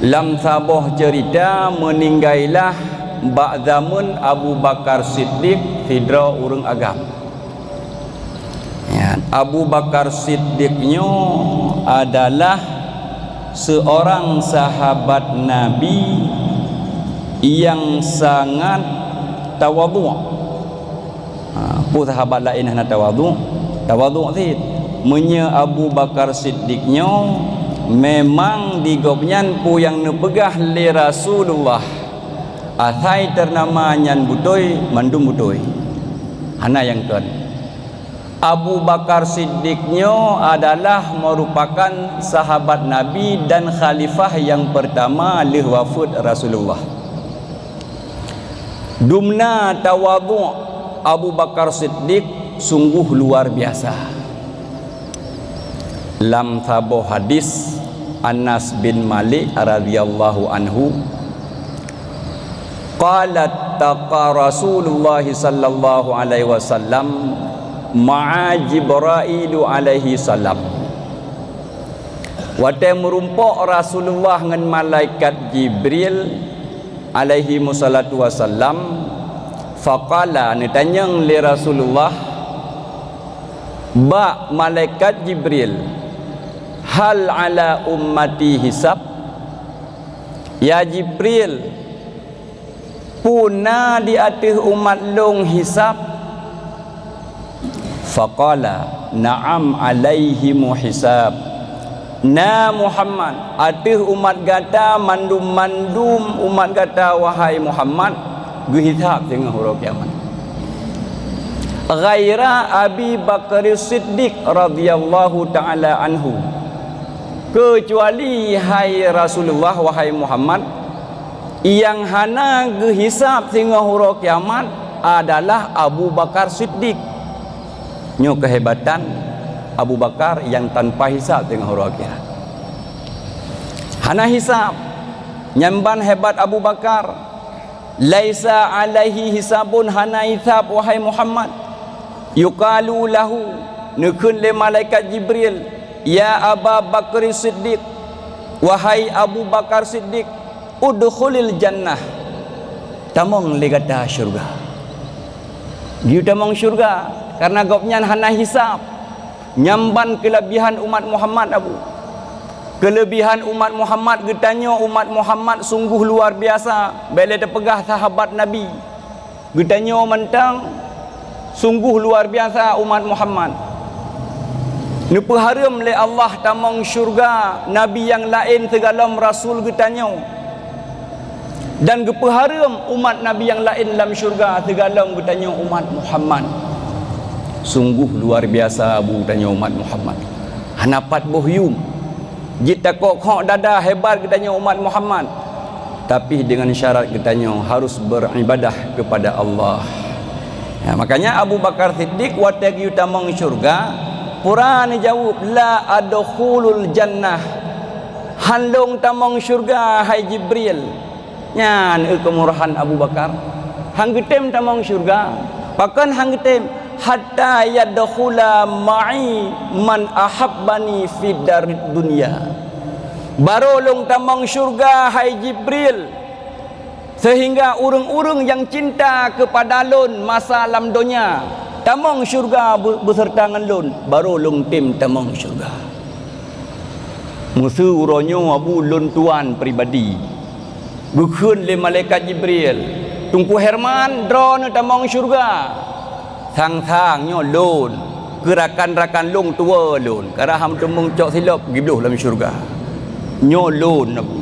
lam saboh cerita meninggallah ba'zamun Abu Bakar Siddiq hidra urang agam. Ya, Abu Bakar Siddiqnya adalah seorang sahabat Nabi yang sangat tawadhu'. Apa sahabat lain hana tawadhu'? Tawadhu' sih. Menya Abu Bakar Siddiqnya memang digopnyan pu yang nepegah li Rasulullah. Athai ternama nyan butoi mandum butoi. Hana yang kan. Abu Bakar Siddiqnya adalah merupakan sahabat Nabi dan khalifah yang pertama li wafat Rasulullah. Dumna tawadhu' Abu Bakar Siddiq sungguh luar biasa. Lam thabuh hadis Anas bin Malik radhiyallahu anhu qalat taqa Rasulullah sallallahu alaihi wasallam ma'a Jibril alaihi salam. Wate merumpok Rasulullah dengan malaikat Jibril alaihi wassalatu wasallam. Faqala nitanyang li Rasulullah ba malaikat Jibril hal ala ummati hisab. Ya Jibril, puna di atas umat long hisab. Faqala na'am alaihi muhisab. Na Muhammad atas umat gata mandum-mandum umat gata wahai Muhammad gehisab dengan huruf kiamat. Ghaira Abi Bakar Siddiq radhiyallahu taala anhu, kecuali hai Rasulullah wahai Muhammad yang hana gehisab sehingga huruf kiamat adalah Abu Bakar Siddiq. Nyo kehebatan Abu Bakar yang tanpa hisab sehingga huruf kiamat. Hana hisab nyamban hebat Abu Bakar. Laisa alaihi hisabun, hana hisab wahai Muhammad. Yuqalu lahu, nekun le malaikat Jibril, ya Abu Bakar Siddiq, wahai Abu Bakar Siddiq, udkhulil jannah, tamong le kata syurga. Dia tamong syurga karena gopnyan hana hisab. Nyamban kelebihan umat Muhammad Abu. Kelebihan umat Muhammad getanya umat Muhammad sungguh luar biasa bila terpegah sahabat Nabi. Getanya mentang sungguh luar biasa umat Muhammad. Nupa haram le Allah tamang syurga Nabi yang lain segalam Rasul getanya. Dan gepa haram umat Nabi yang lain dalam syurga segalam getanya umat Muhammad. Sungguh luar biasa Abu tanya umat Muhammad. Hanapat bohyum. Jita kok dada hebat getanya umat Muhammad. Tapi dengan syarat getanya harus beribadah kepada Allah. Ya, makanya Abu Bakar Siddiq watagi utamang syurga pura ni jawab la adkhulul jannah, handong tamang syurga hai Jibril. Nyan kemurahan Abu Bakar hang getem tamang syurga pakan hang getem hatta yadkhula ma'i man ahabbani fid darid dunya. Barolong tamang syurga hai Jibril sehingga urang-urang yang cinta kepada lun masa alam dunia tamang syurga beserta dengan lun baru long tim tamang syurga. Musuh uronyo Abu lun tuan pribadi bukan le malaikat Jibril tungku Herman drone tamang syurga sang-sangnyo lun gerakan-rakan long tua lun karaham temung cok silap gibluh dalam syurga nyo lun Abu.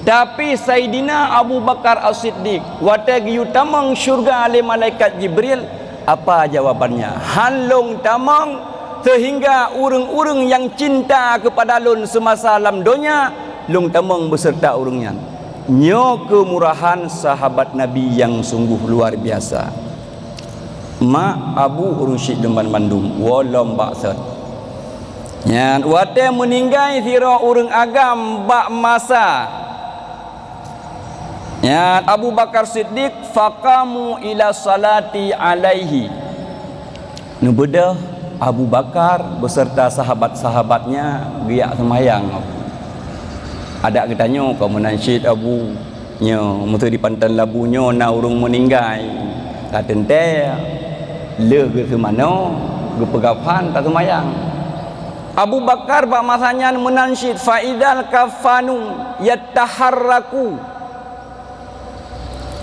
Tapi Sayyidina Abu Bakar As-Siddiq watagi utamang syurga oleh malaikat Jibril, apa jawabannya? Halong tamang sehingga urang-urang yang cinta kepada lun semasa alam dunia lung tamang beserta urangnya. Nyo kemurahan sahabat Nabi yang sungguh luar biasa. Ma Abu Ursyid Demban Bandung walom baksat. Yan wate meninggai sira urang agam bak masa. Ya Abu Bakar Siddiq faqamu ila salati alaihi. Nubedah Abu Bakar beserta sahabat-sahabatnya giyak semayang. Ada ketanya kau menansyid abu nya mutu di pantan labunya na urung meninggal. Kata ente le ke mana ke pegapan tak semayang. Abu Bakar bak masanya menansyid faidal kafanu yattaharraku.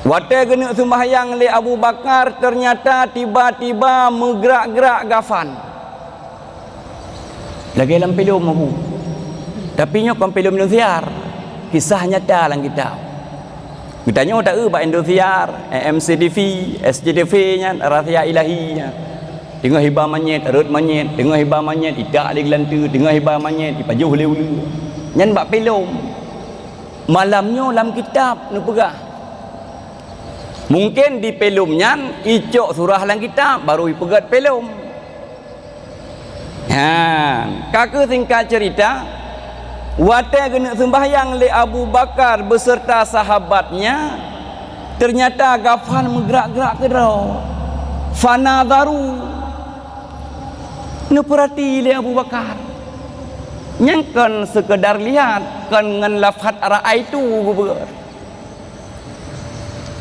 Wate kena sembahyang le Abu Bakar, ternyata tiba-tiba menggerak-gerak gafan. Lagi dalam filem Abu. Tapi nya kan filem Indosiar. Kisah nyata dalam kitab. Kita nya tak bak Indosiar, MCTV, SCTV nya, Rahsia Ilahi nya. Tengah hibah manyet, rut manyet, tengah hibah manyet, idak di gelantu, tengah hibah manyet, ipajuh le-ule. Nyan bak filem. Malamnya dalam kitab nu pegah. Mungkin di pelumnya icok surah dalam kitab baru ipegat pelum. Kakak singkat cerita, wate kena sembahyang le Abu Bakar beserta sahabatnya, ternyata gafan menggerak-gerak ke dah. Fanadharu. Neperhati le Abu Bakar. Yang kan sekedar lihat kan ngan lafaz ra'aitu guber.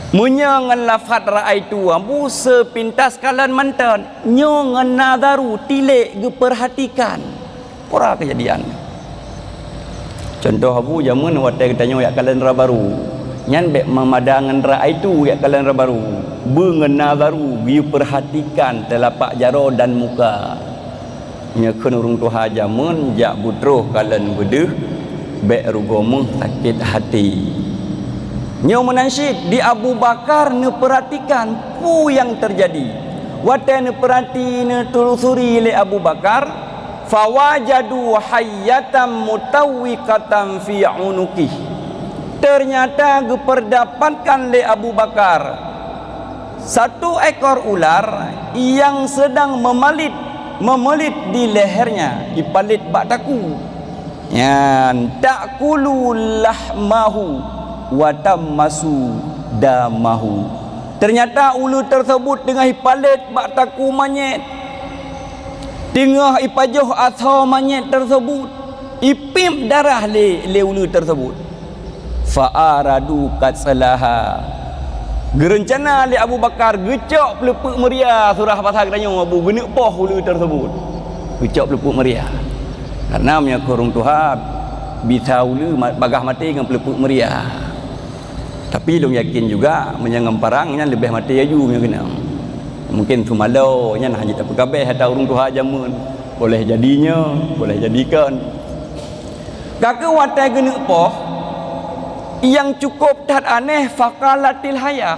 Menyangan lafaz ra'aitu ambu sepintas kalan mantan nyongan nadaru tilik ge perhatikan ora kejadian. Contoh abu zaman watai katanya ya kalan ra baru nyan bek memadangan ra'aitu ya kalan ra baru beungan nadaru ge perhatikan telapak jaro dan muka nya keun urung tuha zaman jak butroh kalan bedeh bek rugomuh sakit hati. Nyo menansyid di Abu Bakar ne perhatikan pu yang terjadi. Wate ne perhati ne telusuri le Abu Bakar fawajadu hayyatam mutawwiqatan fi unuqih. Ternyata geperdapatkan le Abu Bakar satu ekor ular yang sedang memelit di lehernya, ipalit bak taku. Yan takulu lahmahu watammasu damahu. Ternyata ulu tersebut dengan ipalit bak taku manyet, tengah ipajoh atau manyet tersebut ipim darah le ulu tersebut. Fa'aradu katsalaha. Gerencana le Abu Bakar gecok pelepuk meriah surah pasal katanya Abu genek poh ulu tersebut. Gecok pelepuk meriah. Karena punya kurung Tuhan bisa ulu bagah mati dengan pelepuk meriah. Tapi dong yakin juga menyangam parangnya lebih mati aju punya kena. Mungkin sumalo nya nah hanya tak kabeh hata urung Tuhan jamun. Boleh jadinya, boleh jadikan. Kakak watai genek poh yang cukup tak aneh faqalatil hayah.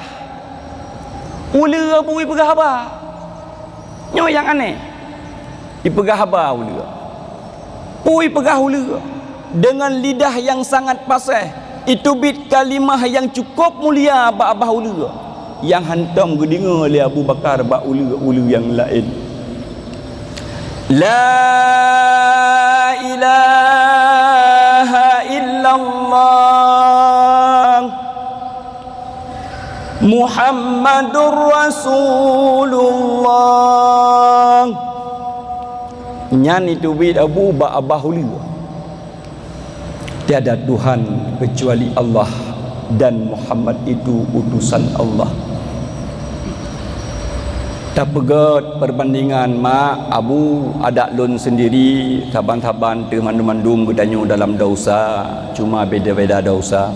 Ula bui pegah haba. Nyo yang aneh. Dipegah haba ula. Pui pegah ula dengan lidah yang sangat pasih. Itu bit kalimah yang cukup mulia ba abah ula. Yang hantam gedinga oleh Abu Bakar ba ula yang lain. La ilaha illallah Muhammadur Rasulullah. Nyan itu bid Abu ba abah ula. Tiada Tuhan kecuali Allah dan Muhammad itu utusan Allah. Tak pegat perbandingan mak Abu ada lun sendiri saban-saban teu mandum-mandum gedanyo dalam dosa, cuma beda-beda dosa.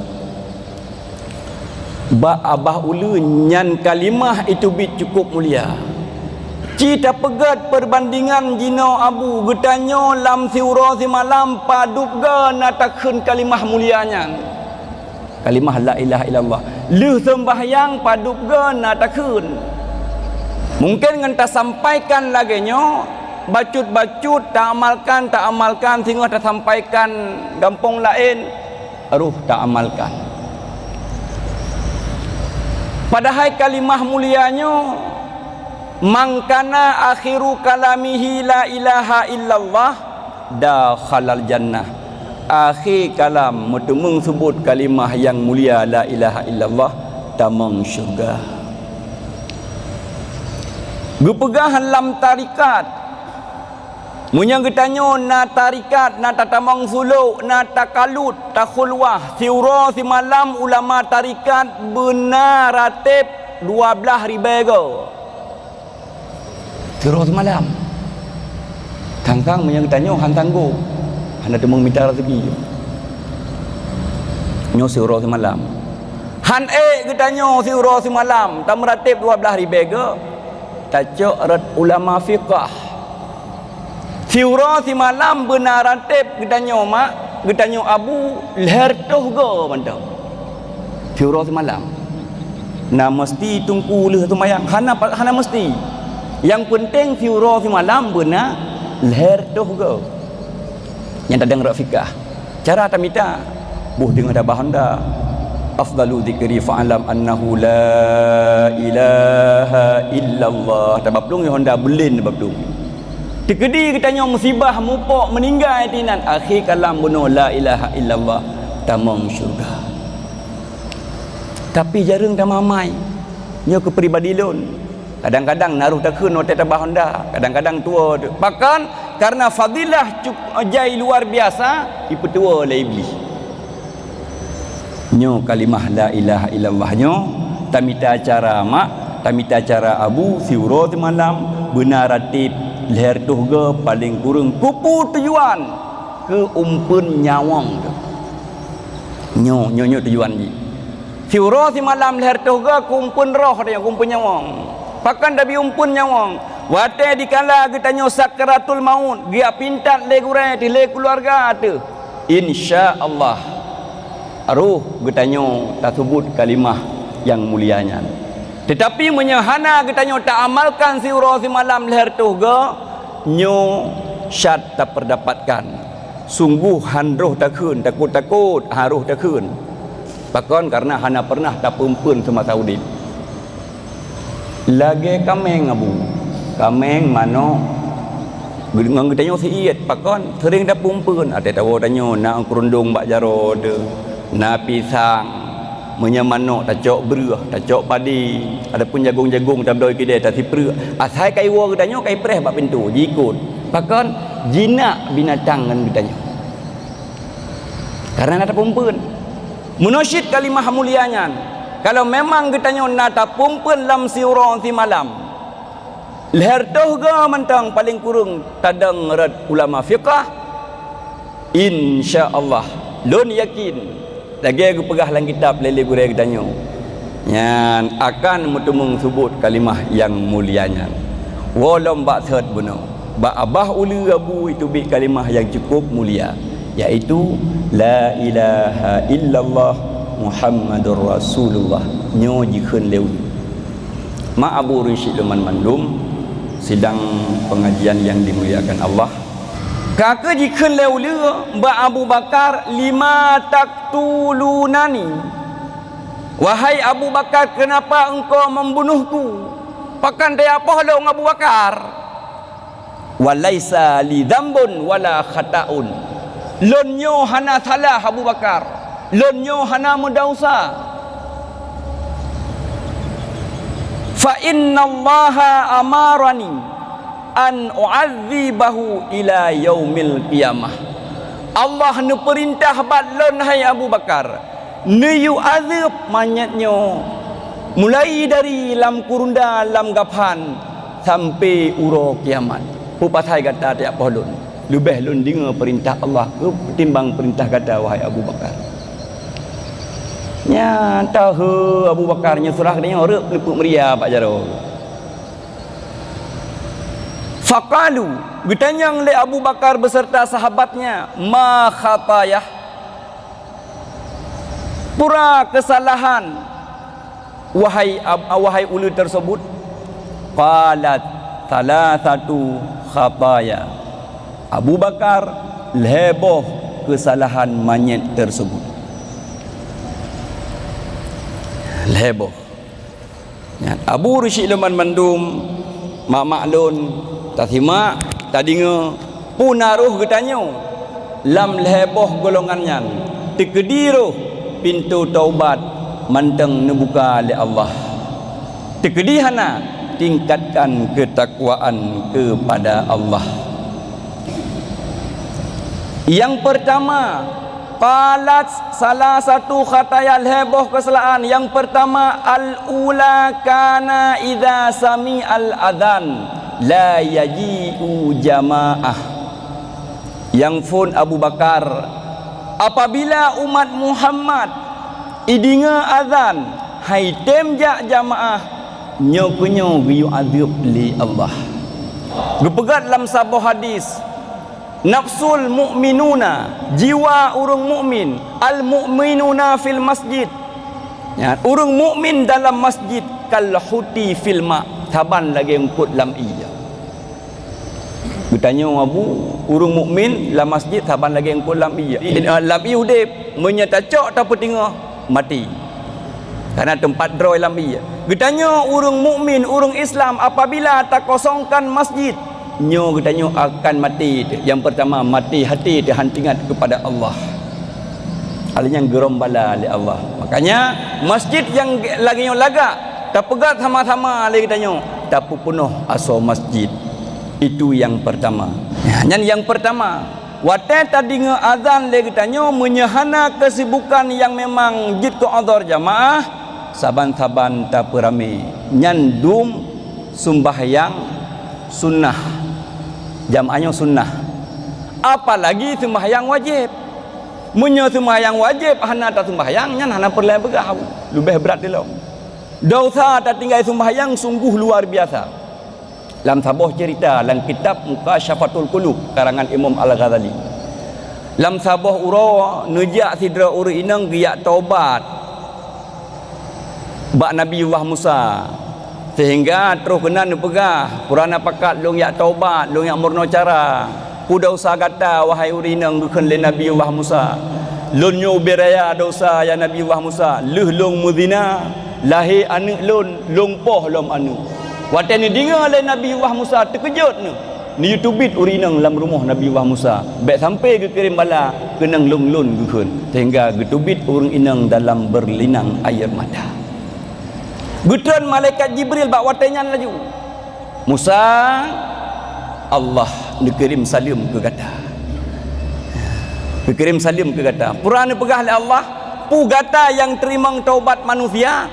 Ba abah ulu nyan kalimah itu bit cukup mulia. Cita pegat perbandingan jino Abu gedanyo lam siura si malam padupga natakun kalimah mulianya. Kalimah la ilaha illallah. Leuh sembahyang padupga natakun. Mungkin ngenta sampaikan laginya bacut-bacut tak amalkan sehingga tak sampaikan gampang lain aruh tak amalkan. Padahal kalimah mulianya mangkana akhiru kalamihi la ilaha illallah dakhalal jannah. Akhir kalam mutumung sebut kalimah yang mulia la ilaha illallah tamang syurga. Gepegahan lam tarikat Munya getanyo na tarikat, na tatamang suluk, na takalut, takhulwah, siura si malam ulama tarikat benar ratib 12 ribu. Siura si malam. Kang-kang munya getanyo han tangguh. Han ada minta rezeki. Nyo siura si malam. Han getanyo siura si malam, tam ratib 12 ribu. Tajuk rat ulama fiqh. Siura si malam benar ratib getanyo mak, getanyo abu leher toh go mandang. Siura si malam. Na mesti tungku leh tumayang, hana mesti. Yang penting siura si malam benar leher toh go. Yang tadang rak fikah. Cara tamita buh dengar dah bahanda. Afdalu dzikri fa'alam annahu la ilaha illallah. Tabaplung honda belin baplung. Tekedi katanya musibah mupok meninggal tinan akhir kalam bunuh la ilaha illallah tamang syurga. Tapi jarang tak mamai nyo kepribadi lun. Kadang-kadang naruh takun hotel tabah honda, kadang-kadang tua tu. Bahkan karena fadilah jai luar biasa dipetua oleh iblis. Nyo kalimah la ilaha illallah nyo tamita acara mak, tamita acara abu siuro tu malam benar ratib leher tuhga paling kurang kupu tujuan ke umpun nyawang tu. Nyo tujuan ni. Siura si malam leher tuhga kumpun roh dia kumpun nyawang. Pakan dah bi umpun nyawang. Wate dikala getanyo sakratul maut, dia pintat le gurai di le keluarga tu. Insya-Allah ruh getanyo tak sebut kalimah yang mulianya. Tetapi menyahana getanyo tak amalkan siura si malam leher tuhga nyo syat tak perdapatkan. Sungguh hanroh takun takut haruh takun. Bahkan karena hana pernah tak pumpun semasa udip. Lagi kameng abu. Kameng mano ngang getanyo siit pakon sering tak pumpun. Ada tahu tanyo nak kerundung bak jaro de. Na pisang menyamanok tacok beruh tacok padi adapun jagung-jagung tabdoi kedai tak sipre asai kai wo gedanyo kai preh bak pintu jikut bahkan jinak binatang kan gedanyo karena nata pumpun munasyid kalimah mulianya kalau memang gedanyo nata pumpun lam siura si malam leher tohga mentang paling kurung tadang rad ulama fiqah insya-Allah lun yakin lagi aku pegah dalam kitab lele gurai gedanyo yang akan mutumung sebut kalimah yang mulianya walam bak third buno bak abah ulu abu itu bi kalimah yang cukup mulia iaitu la ilaha illallah Muhammadur Rasulullah nyo jikeun leu ma Abu Rashid Luman Mandum sidang pengajian yang dimuliakan Allah. Kakak jikeun leu Mbak Abu Bakar lima taktulunani. Wahai Abu Bakar, kenapa engkau membunuhku? Pakan dia apa halong Abu Bakar? Walaisa li dzambun wala khata'un. Lonyo hana salah Abu Bakar. Lonyo hana mudausa. Fa innallaha amarani an u'adzibahu ila yaumil qiyamah. Allah ne perintah balon hai Abu Bakar ne yu azab manyatnyo mulai dari lam kurunda lam gapan sampai uro kiamat. Pupatai kata tiap pohlun lebih lun dengar perintah Allah ketimbang perintah kata wahai Abu Bakar. Nya tahu Abu Bakar nya surah dia rep lepuk meria pak jaro. Faqalu ditanyang le Abu Bakar beserta sahabatnya ma khatayah pura kesalahan wahai ulu tersebut qalat salasatu khataya. Abu Bakar leboh kesalahan manyet tersebut leboh ya. Abu Rashid Luman Mandum mak maklun tak simak tak dengar punaruh getanyo lam leboh golongannya tekediruh pintu taubat manteng nebuka oleh Allah tekedi hana tingkatkan ketakwaan kepada Allah Yang pertama, qalat, salah satu khatayal heboh kesalahan. Yang pertama, al-ula kana idza sami al-adhan la yaji'u jamaah. Yang fun Abu Bakar, apabila umat Muhammad idinga azan hai temjak jamaah nyokunyo giyu azab li Allah. Gepegat dalam sebuah hadis, nafsul mu'minuna, jiwa urang mukmin, al mu'minuna fil masjid, ya, urang mukmin dalam masjid kal huti fil ma, taban lagi engkut lam iya. Bertanya Abu, urang mukmin dalam masjid taban lagi engkut lam iya. Lam iya udip menyetacok tak petingah mati. Karena tempat droi lam iya. Bertanya urang mukmin, urang Islam apabila tak kosongkan masjid, nyo katanya akan mati. Yang pertama mati hati dihantingat kepada Allah. Alanya gerom bala oleh Allah. Makanya masjid yang lagi nyo laga tak pegat sama-sama lagi katanya tak penuh aso masjid. Itu yang pertama. Yang pertama, wate tadi azan lagi katanya menyehana kesibukan yang memang jid ke odor jamaah saban-saban tak perami nyandum sembahyang sunnah. Jamaahnya sunnah, apalagi sembahyang wajib. Munyo sembahyang wajib hana tak sembahyang nyan hana perlu begah lebih berat dilom. Dosa tak tinggal sembahyang sungguh luar biasa. Dalam sebuah cerita dalam kitab Mukasyafatul Qulub karangan Imam Al-Ghazali, dalam sebuah ura nejak sidra ura inang giyak taubat bak Nabiullah Musa, sehingga terus kena nepegah Qur'an pakat long yak taubat, long yak murno cara pu dosa kata wahai urinang dukan le Nabiullah Musa, lon nyo beraya dosa ya Nabiullah Musa, leh long muzina lahir anak lon long poh lom anu. Wate ni dengar le Nabiullah Musa terkejut ni YouTube urinang dalam rumah Nabiullah Musa, baik sampai ke kirim bala kenang long lon gukun, sehingga getubit urang inang dalam berlinang air mata. Gutran malaikat Jibril bak watenya laju. Musa, Allah dikirim salim ke kata. Dikirim salim ke kata. Purana pegah oleh Allah, pu gata yang terima taubat manusia.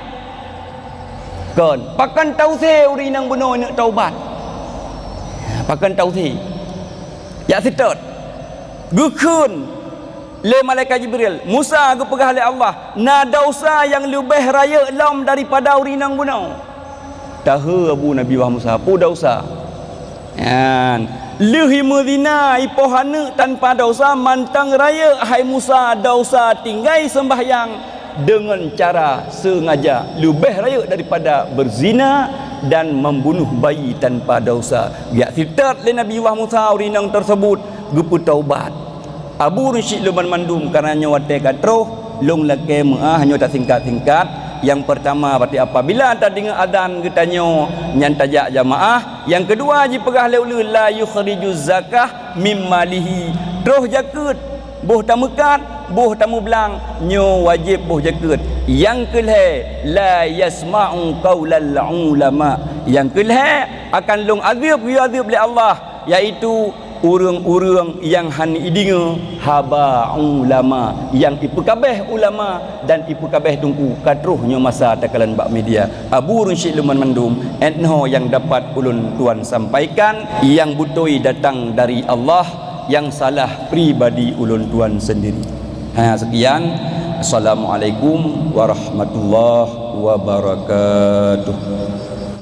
Kan, pakan tausi urinang benar nak taubat. Pakan tausi. Ya sitot. Gukun le malaikat Jibril, Musa ke pegah oleh Allah, na dosa yang lebih raya lam daripada urinang bunau. Tahu Abu Nabi Musa pu dosa. Kan, lehi mezina ipohana tanpa dosa mantang raya hai Musa dosa tinggai sembahyang dengan cara sengaja lebih raya daripada berzina dan membunuh bayi tanpa dosa. Ya sitat le Nabi Musa urinang tersebut gepu taubat. Abu Rashid Luman Mandum kerana nyawate katroh long lake maah hanya tak singkat-singkat. Yang pertama berarti apabila tak dengar adzan getanyo nyan tajak jamaah. Yang kedua ji pegah leulu la yukhriju zakah mim malihi. Terus jaket boh tamukat boh tamu belang nyo wajib boh jaket. Yang kelhe la yasma'u qaulal ulama. Yang kelhe akan long azab oleh Allah, iaitu urang-urang yang hani idinga haba ulama, yang ipu kabeh ulama dan ipu kabeh tungku katruhnya masa takalan bak media. Abu Rashid Luman Mandum enho yang dapat ulun tuan sampaikan, yang butoi datang dari Allah, yang salah pribadi ulun tuan sendiri. Sekian. Assalamualaikum warahmatullahi wabarakatuh.